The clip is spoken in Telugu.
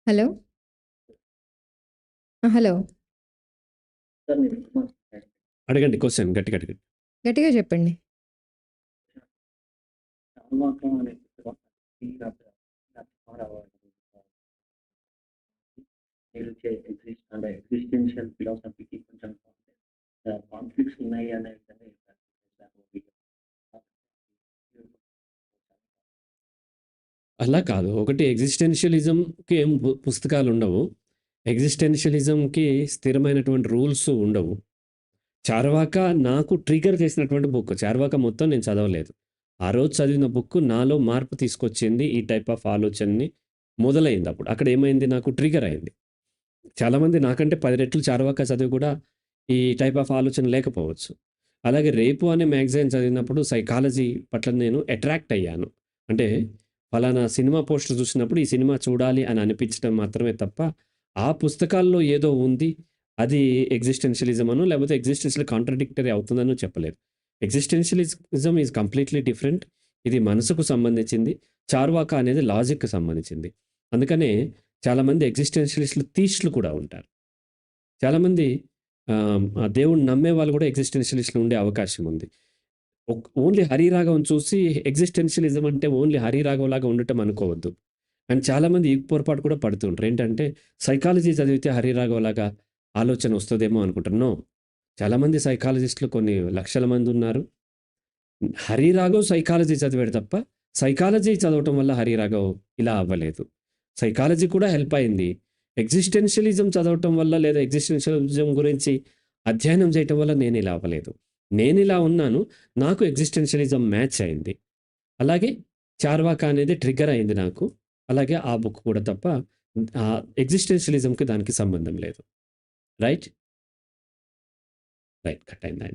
హలో. హలో. సార్ మీరు అడగండి క్వశ్చన్ గట్టిగా అడగండి. గట్టిగా చెప్పండి. నమ్మకం అనే పుస్తకం అంటే ఎగ్జిస్టెన్షియల్ ఫిలాసఫీకి కొంచెం కాన్ఫ్లిక్ట్స్ ఉన్నాయి అనే విధంగా చెప్పారు. అలా కాదు. ఒకటి ఎగ్జిస్టెన్షియలిజంకి ఏం పుస్తకాలు ఉండవు. ఎగ్జిస్టెన్షియలిజంకి స్థిరమైనటువంటి రూల్స్ ఉండవు. చార్వాక నాకు ట్రిగర్ చేసినటువంటి బుక్. చార్వాక మొత్తం నేను చదవలేదు. ఆ రోజు చదివిన బుక్ నాలో మార్పు తీసుకొచ్చింది. ఈ టైప్ ఆఫ్ ఆలోచనని మొదలైంది అప్పుడు. అక్కడ ఏమైంది, నాకు ట్రిగర్ అయింది. చాలామంది నాకంటే 10 రెట్లు చార్వాక చదివి కూడా ఈ టైప్ ఆఫ్ ఆలోచన లేకపోవచ్చు. అలాగే రేపు అనే మ్యాగజైన్ చదివినప్పుడు సైకాలజీ పట్ల నేను అట్రాక్ట్ అయ్యాను. అంటే ఫలానా సినిమా పోస్టర్ చూసినప్పుడు ఈ సినిమా చూడాలి అని అనిపించడం మాత్రమే తప్ప, ఆ పుస్తకాల్లో ఏదో ఉంది, అది ఎగ్జిస్టెన్షియలిజం అనో లేకపోతే ఎగ్జిస్టెన్షియల్ కాంట్రడిక్టరీ అవుతుందనో చెప్పలేదు. Existentialism is completely different. ఇది మనసుకు సంబంధించింది. చార్వాక అనేది లాజిక్‌కి సంబంధించింది. అందుకనే చాలామంది ఎగ్జిస్టెన్షియలిస్టులు థీస్టులు కూడా ఉంటారు. చాలామంది ఆ దేవుడిని నమ్మే వాళ్ళు కూడా ఎగ్జిస్టెన్షియలిస్టులు ఉండే అవకాశం ఉంది. ఓన్లీ హరిరాఘవం చూసి ఎగ్జిస్టెన్షియలిజం అంటే ఓన్లీ హరిరాఘవ్ లాగా ఉండటం అనుకోవద్దు. అండ్ చాలామంది ఈ పొరపాటు కూడా పడుతుంటారు. ఏంటంటే సైకాలజీ చదివితే హరిరాఘవ్ లాగా ఆలోచన వస్తదేమో అనుకుంటారు. నో. చాలామంది సైకాలజిస్టులు కొన్ని లక్షల మంది ఉన్నారు. హరిరాఘవ్ సైకాలజీ చదివాడు తప్ప, సైకాలజీ చదవటం వల్ల హరిరాఘవ్ ఇలా అవ్వలేదు. సైకాలజీ కూడా హెల్ప్ అయింది. ఎగ్జిస్టెన్షియలిజం చదవటం వల్ల లేదా ఎగ్జిస్టెన్షియలిజం గురించి అధ్యయనం చేయటం వల్ల నేను ఇలా అవ్వలేదు. నేను ఇలా ఉన్నాను. నాకు ఎగ్జిస్టెన్షియలిజం మ్యాచ్ అయింది. అలాగే చార్వాక అనేది ట్రిగ్గర్ అయింది నాకు. అలాగే ఆ బుక్ కూడా తప్ప ఎగ్జిస్టెన్షియలిజంకి దానికి సంబంధం లేదు. రైట్? రైట్. కట్ అయింది.